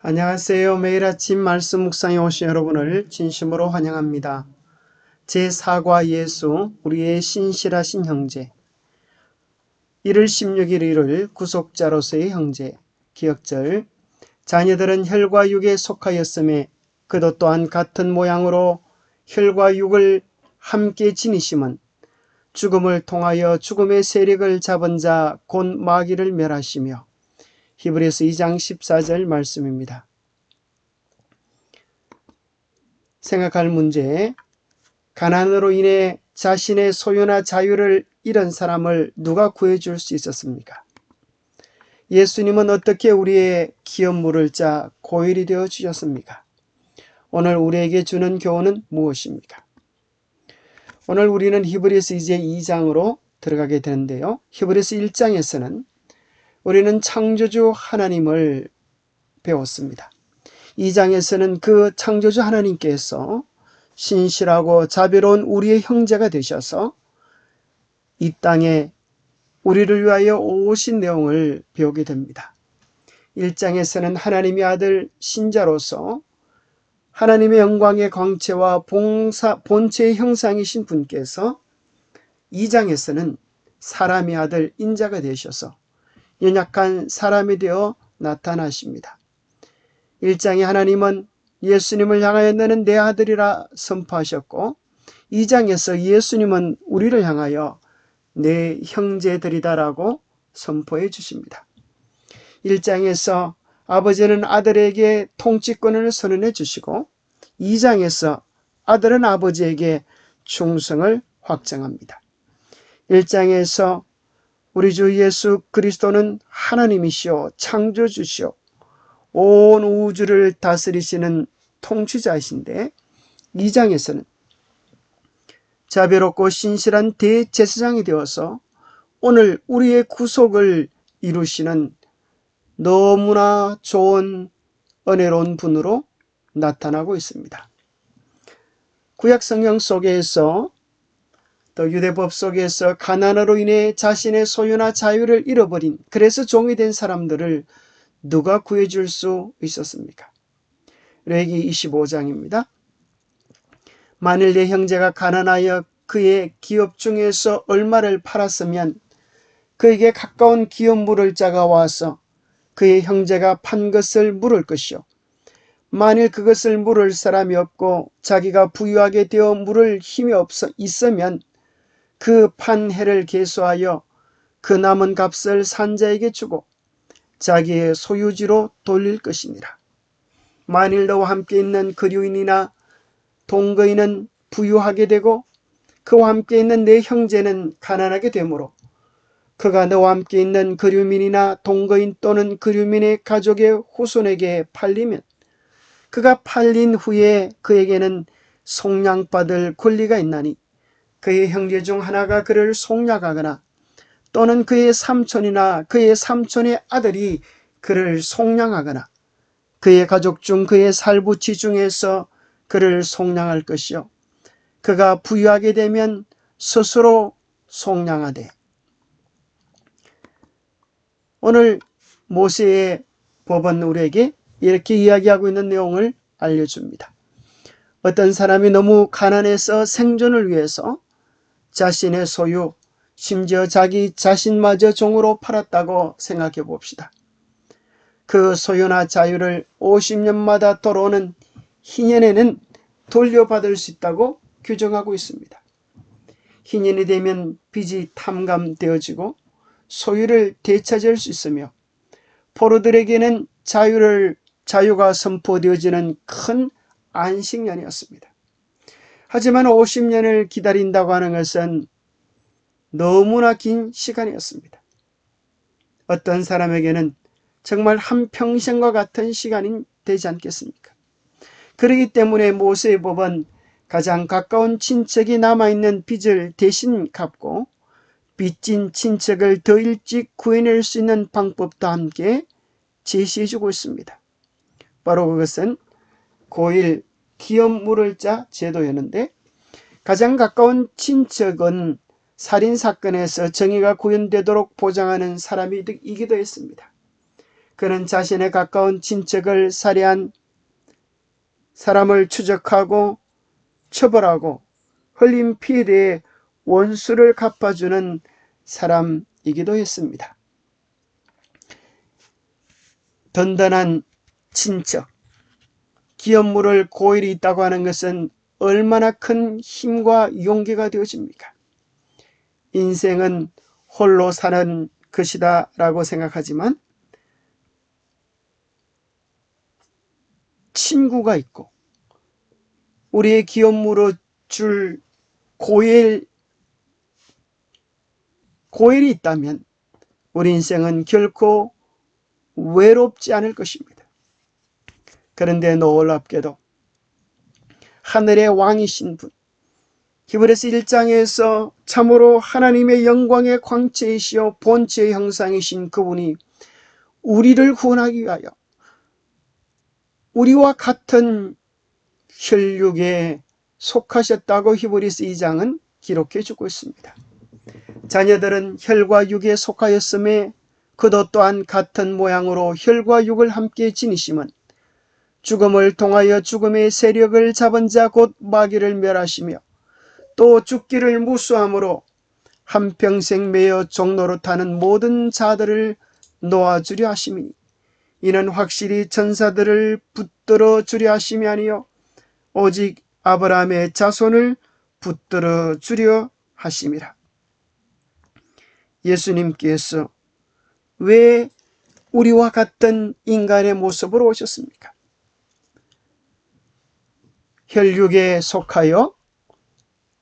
안녕하세요. 매일 아침 말씀 묵상에 오신 여러분을 진심으로 환영합니다. 제4과 예수, 우리의 신실하신 형제. 1월 16일 일요일 구속자로서의 형제. 기억절. 자녀들은 혈과 육에 속하였음에 그도 또한 같은 모양으로 혈과 육을 함께 지니심은 죽음을 통하여 죽음의 세력을 잡은 자 곧 마귀를 멸하시며. 히브리서 2장 14절 말씀입니다. 생각할 문제. 가난으로 인해 자신의 소유나 자유를 잃은 사람을 누가 구해줄 수 있었습니까? 예수님은 어떻게 우리의 기업 물을 자 고일이 되어 주셨습니까? 오늘 우리에게 주는 교훈은 무엇입니까? 오늘 우리는 히브리서 이제 2장으로 들어가게 되는데요. 히브리서 1장에서는 우리는 창조주 하나님을 배웠습니다. 2장에서는 그 창조주 하나님께서 신실하고 자비로운 우리의 형제가 되셔서 이 땅에 우리를 위하여 오신 내용을 배우게 됩니다. 1장에서는 하나님의 아들 신자로서 하나님의 영광의 광채와 본체의 형상이신 분께서 2장에서는 사람의 아들 인자가 되셔서 연약한 사람이 되어 나타나십니다. 1장에 하나님은 예수님을 향하여 너는 내 아들이라 선포하셨고 2장에서 예수님은 우리를 향하여 내 형제들이다라고 선포해 주십니다. 1장에서 아버지는 아들에게 통치권을 선언해 주시고 2장에서 아들은 아버지에게 충성을 확정합니다. 1장에서 우리 주 예수 그리스도는 하나님이시오 창조주시오 온 우주를 다스리시는 통치자이신데 2장에서는 자비롭고 신실한 대제사장이 되어서 오늘 우리의 구속을 이루시는 너무나 좋은 은혜로운 분으로 나타나고 있습니다. 구약성경 속에서 또 유대법 속에서 가난으로 인해 자신의 소유나 자유를 잃어버린 그래서 종이 된 사람들을 누가 구해줄 수 있었습니까? 레위기 25장입니다. 만일 내 형제가 가난하여 그의 기업 중에서 얼마를 팔았으면 그에게 가까운 기업 물을 자가 와서 그의 형제가 판 것을 물을 것이요 만일 그것을 물을 사람이 없고 자기가 부유하게 되어 물을 힘이 있으면 그 판 해를 계수하여 그 남은 값을 산자에게 주고 자기의 소유지로 돌릴 것이니라. 만일 너와 함께 있는 거류인이나 동거인은 부유하게 되고 그와 함께 있는 내 형제는 가난하게 되므로 그가 너와 함께 있는 거류민이나 동거인 또는 거류민의 가족의 후손에게 팔리면 그가 팔린 후에 그에게는 속량받을 권리가 있나니 그의 형제 중 하나가 그를 속량하거나 또는 그의 삼촌이나 그의 삼촌의 아들이 그를 속량하거나 그의 가족 중 그의 살부치 중에서 그를 속량할 것이요 그가 부유하게 되면 스스로 속량하되. 오늘 모세의 법은 우리에게 이렇게 이야기하고 있는 내용을 알려줍니다. 어떤 사람이 너무 가난해서 생존을 위해서 자신의 소유, 심지어 자기 자신마저 종으로 팔았다고 생각해 봅시다. 그 소유나 자유를 50년마다 돌아오는 희년에는 돌려받을 수 있다고 규정하고 있습니다. 희년이 되면 빚이 탕감되어지고 소유를 되찾을 수 있으며 포로들에게는 자유가 선포되어지는 큰 안식년이었습니다. 하지만 50년을 기다린다고 하는 것은 너무나 긴 시간이었습니다. 어떤 사람에게는 정말 한평생과 같은 시간이 되지 않겠습니까? 그렇기 때문에 모세의 법은 가장 가까운 친척이 남아있는 빚을 대신 갚고 빚진 친척을 더 일찍 구해낼 수 있는 방법도 함께 제시해주고 있습니다. 바로 그것은 고일 기업 물을 자 제도였는데 가장 가까운 친척은 살인사건에서 정의가 구현되도록 보장하는 사람이기도 했습니다. 그는 자신의 가까운 친척을 살해한 사람을 추적하고 처벌하고 흘린 피에 대해 원수를 갚아주는 사람이기도 했습니다. 든든한 친척, 기업물을 고일이 있다고 하는 것은 얼마나 큰 힘과 용기가 되어집니까? 인생은 홀로 사는 것이다 라고 생각하지만 친구가 있고 우리의 기업물을 줄 고일이 있다면 우리 인생은 결코 외롭지 않을 것입니다. 그런데 놀랍게도 하늘의 왕이신 분, 히브리서 1장에서 참으로 하나님의 영광의 광채이시여 본체의 형상이신 그분이 우리를 구원하기 위하여 우리와 같은 혈육에 속하셨다고 히브리서 2장은 기록해 주고 있습니다. 자녀들은 혈과 육에 속하였음에 그도 또한 같은 모양으로 혈과 육을 함께 지니심은 죽음을 통하여 죽음의 세력을 잡은 자 곧 마귀를 멸하시며 또 죽기를 무수함으로 한평생 매여 종노릇하는 모든 자들을 놓아주려 하심이니 이는 확실히 천사들을 붙들어 주려 하심이 아니요 오직 아브라함의 자손을 붙들어 주려 하심이라. 예수님께서 왜 우리와 같은 인간의 모습으로 오셨습니까? 혈육에 속하여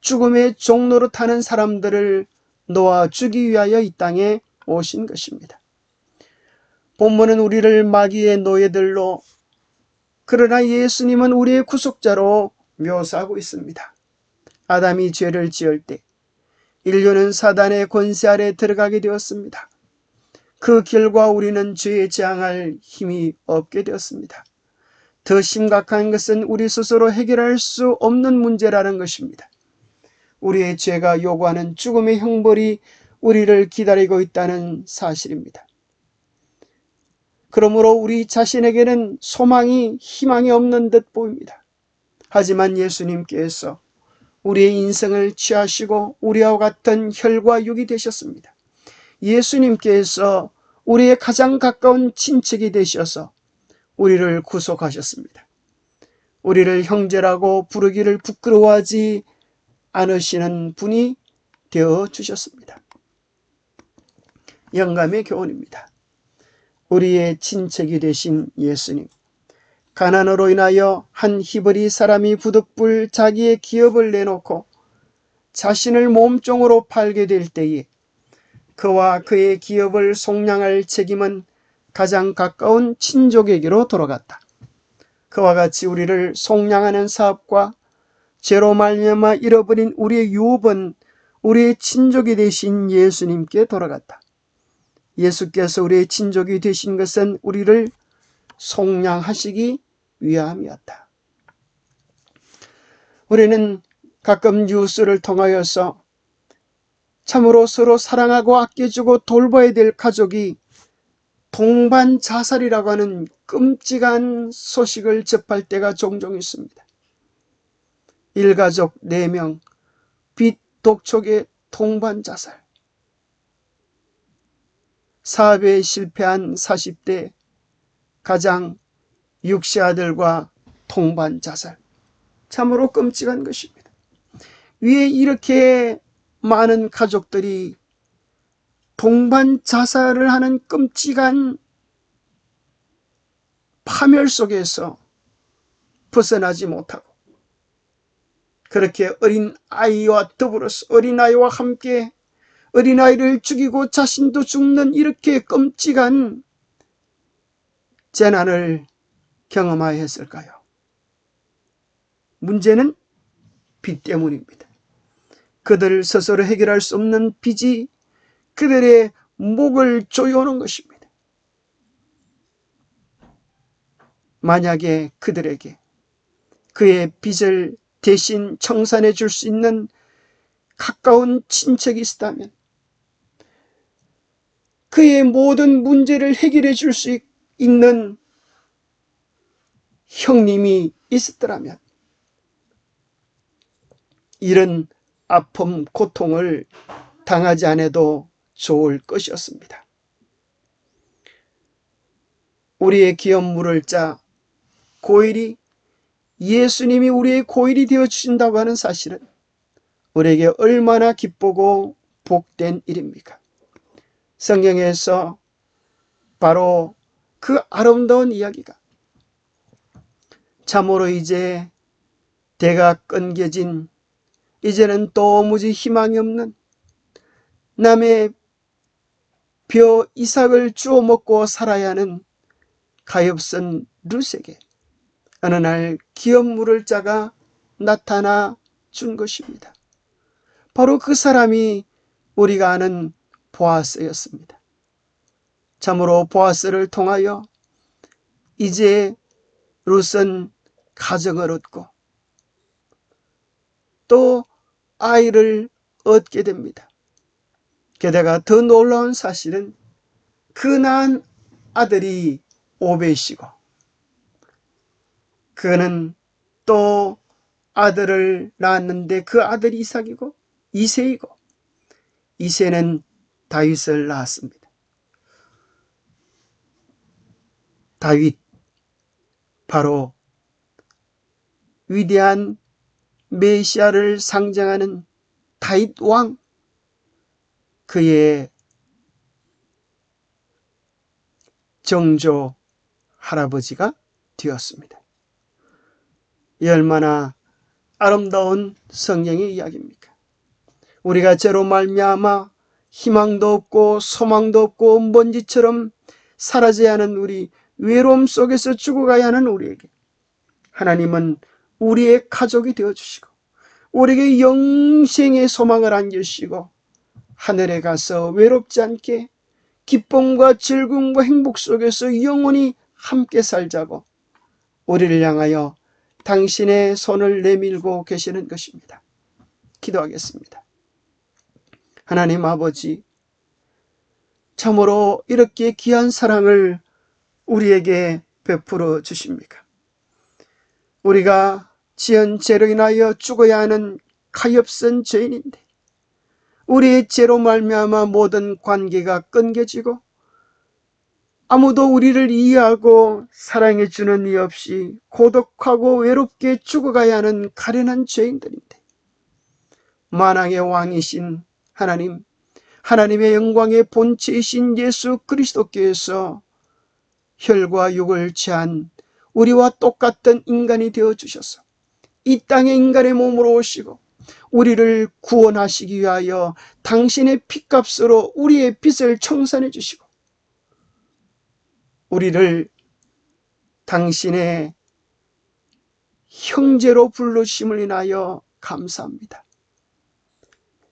죽음의 종노릇하는 사람들을 놓아주기 위하여 이 땅에 오신 것입니다. 본문은 우리를 마귀의 노예들로, 그러나 예수님은 우리의 구속자로 묘사하고 있습니다. 아담이 죄를 지을 때 인류는 사단의 권세 아래 들어가게 되었습니다. 그 결과 우리는 죄에 저항할 힘이 없게 되었습니다. 더 심각한 것은 우리 스스로 해결할 수 없는 문제라는 것입니다. 우리의 죄가 요구하는 죽음의 형벌이 우리를 기다리고 있다는 사실입니다. 그러므로 우리 자신에게는 소망이, 희망이 없는 듯 보입니다. 하지만 예수님께서 우리의 인생을 취하시고 우리와 같은 혈과 육이 되셨습니다. 예수님께서 우리의 가장 가까운 친척이 되셔서 우리를 구속하셨습니다. 우리를 형제라고 부르기를 부끄러워하지 않으시는 분이 되어주셨습니다. 영감의 교훈입니다. 우리의 친척이 되신 예수님, 가난으로 인하여 한 히브리 사람이 부득불 자기의 기업을 내놓고 자신을 몸종으로 팔게 될 때에 그와 그의 기업을 속량할 책임은 가장 가까운 친족에게로 돌아갔다. 그와 같이 우리를 속량하는 사업과 죄로 말미암아 잃어버린 우리의 유업은 우리의 친족이 되신 예수님께 돌아갔다. 예수께서 우리의 친족이 되신 것은 우리를 속량하시기 위함이었다. 우리는 가끔 뉴스를 통하여서 참으로 서로 사랑하고 아껴주고 돌봐야 될 가족이 동반 자살이라고 하는 끔찍한 소식을 접할 때가 종종 있습니다. 일가족 4명 빚 독촉의 동반 자살, 사업에 실패한 40대 가장 6세 아들과 동반 자살, 참으로 끔찍한 것입니다. 왜 이렇게 많은 가족들이 동반 자살을 하는 끔찍한 파멸 속에서 벗어나지 못하고 그렇게 어린아이와 더불어서 어린아이와 함께 어린아이를 죽이고 자신도 죽는 이렇게 끔찍한 재난을 경험하여 했을까요? 문제는 빚 때문입니다. 그들 스스로 해결할 수 없는 빚이 그들의 목을 조여오는 것입니다. 만약에 그들에게 그의 빚을 대신 청산해 줄 수 있는 가까운 친척이 있다면, 그의 모든 문제를 해결해 줄 수 있는 형님이 있었더라면 이런 아픔, 고통을 당하지 않아도 좋을 것이었습니다. 우리의 기업 물을 자 고일이 예수님이 우리의 고일이 되어주신다고 하는 사실은 우리에게 얼마나 기쁘고 복된 일입니까? 성경에서 바로 그 아름다운 이야기가 참으로 이제 대가 끊겨진, 이제는 도무지 희망이 없는 남의 벼 이삭을 주워 먹고 살아야 하는 가엾은 룻에게 어느 날 기업 물을 자가 나타나 준 것입니다. 바로 그 사람이 우리가 아는 보아스였습니다. 참으로 보아스를 통하여 이제 룻은 가정을 얻고 또 아이를 얻게 됩니다. 게다가 더 놀라운 사실은 그 낳은 아들이 오벳이고 그는 또 아들을 낳았는데 그 아들이 이삭이고 이새이고 이새는 다윗을 낳았습니다. 다윗, 바로 위대한 메시아를 상징하는 다윗 왕, 그의 정조 할아버지가 되었습니다. 이 얼마나 아름다운 성경의 이야기입니까? 우리가 죄로 말미암아 희망도 없고 소망도 없고 먼지처럼 사라져야 하는 우리, 외로움 속에서 죽어가야 하는 우리에게 하나님은 우리의 가족이 되어주시고 우리에게 영생의 소망을 안겨주시고 하늘에 가서 외롭지 않게 기쁨과 즐거움과 행복 속에서 영원히 함께 살자고 우리를 향하여 당신의 손을 내밀고 계시는 것입니다. 기도하겠습니다. 하나님 아버지, 참으로 이렇게 귀한 사랑을 우리에게 베풀어 주십니까? 우리가 지은 죄로 인하여 죽어야 하는 가엾은 죄인인데 우리의 죄로 말미암아 모든 관계가 끊겨지고 아무도 우리를 이해하고 사랑해 주는 이 없이 고독하고 외롭게 죽어가야 하는 가련한 죄인들인데 만왕의 왕이신 하나님, 하나님의 영광의 본체이신 예수 그리스도께서 혈과 육을 취한 우리와 똑같은 인간이 되어주셔서 이 땅에 인간의 몸으로 오시고 우리를 구원하시기 위하여 당신의 피값으로 우리의 빚을 청산해 주시고 우리를 당신의 형제로 불러주심을 인하여 감사합니다.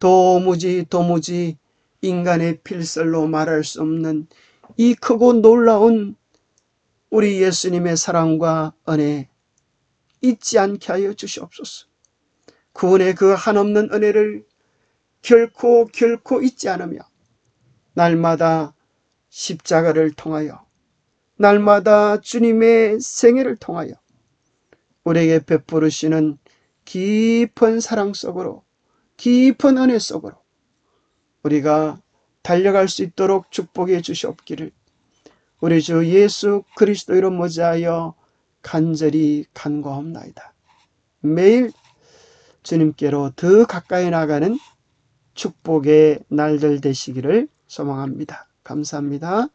도무지 인간의 필설로 말할 수 없는 이 크고 놀라운 우리 예수님의 사랑과 은혜 잊지 않게 하여 주시옵소서. 구원의 그 한없는 은혜를 결코 잊지 않으며 날마다 십자가를 통하여 날마다 주님의 생애를 통하여 우리에게 베푸시는 깊은 사랑 속으로, 깊은 은혜 속으로 우리가 달려갈 수 있도록 축복해 주시옵기를 우리 주 예수 그리스도 이름 모자하여 간절히 간구하옵나이다. 매일 주님께로 더 가까이 나가는 축복의 날들 되시기를 소망합니다. 감사합니다.